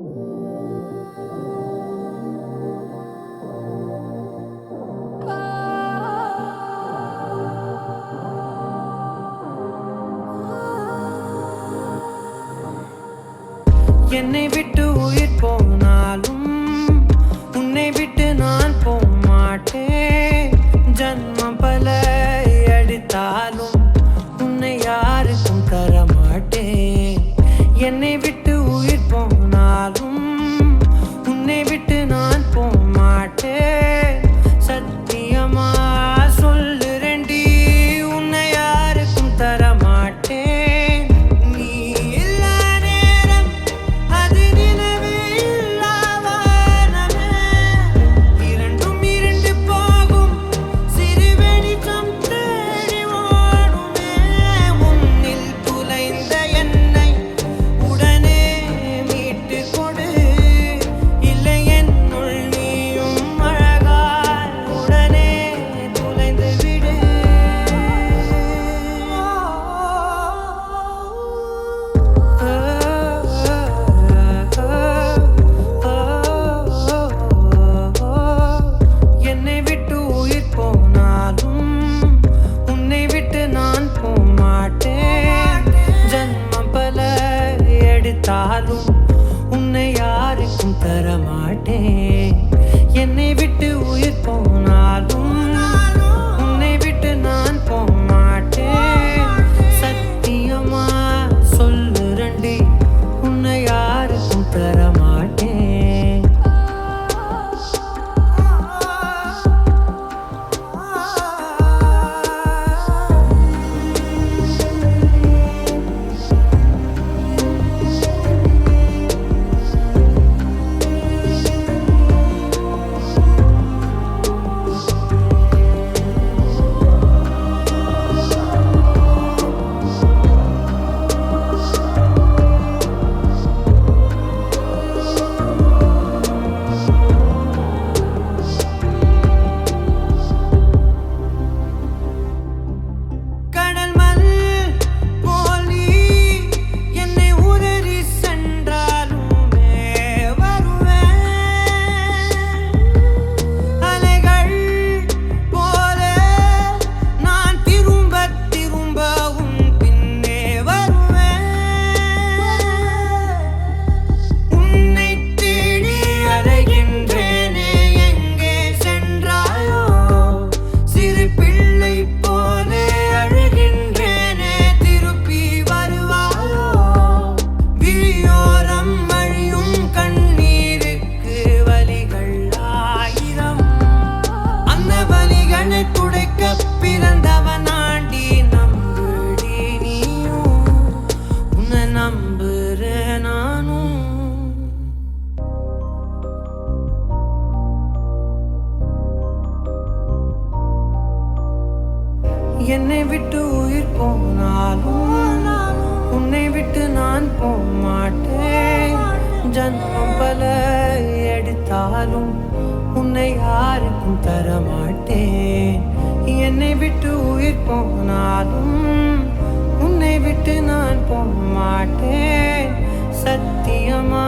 என்னை விட்டு உயிர் போனாலும் உன்னை விட்டு நான் போக மாட்டேன். ஜன்மம் பல அடித்தாலும் உன்னை யாருக்கும் தர மாட்டேன். என்னை விட்டு உயிர் போனாலும் உன்னை விட்டு நான் போக மாட்டேன். சத்தியமா சொல்லுறேன்டி, உன்னை யாருக்கும் தர மாட்டேன். உன்னை யாருக்கும் தர மாட்டேன். என்னை விட்டு உயிர் போனாலும் உன்னை விட்டு நான் போக மாட்டேன். சத்தியமா சொல்லுறேன்டி, உன்னை யாருக்கும் தர மாட்டேன். என்னை விட்டு உயிர் போனாலும் உன்னை விட்டு நான் போக மாட்டேன். ஜன்மம் பல எடுத்தாலும் உன்னை யாருக்கும் தர மாட்டேன். என்னை விட்டு உயிர் போனாலும் உன்னை விட்டு நான் போக மாட்டேன். சத்தியமா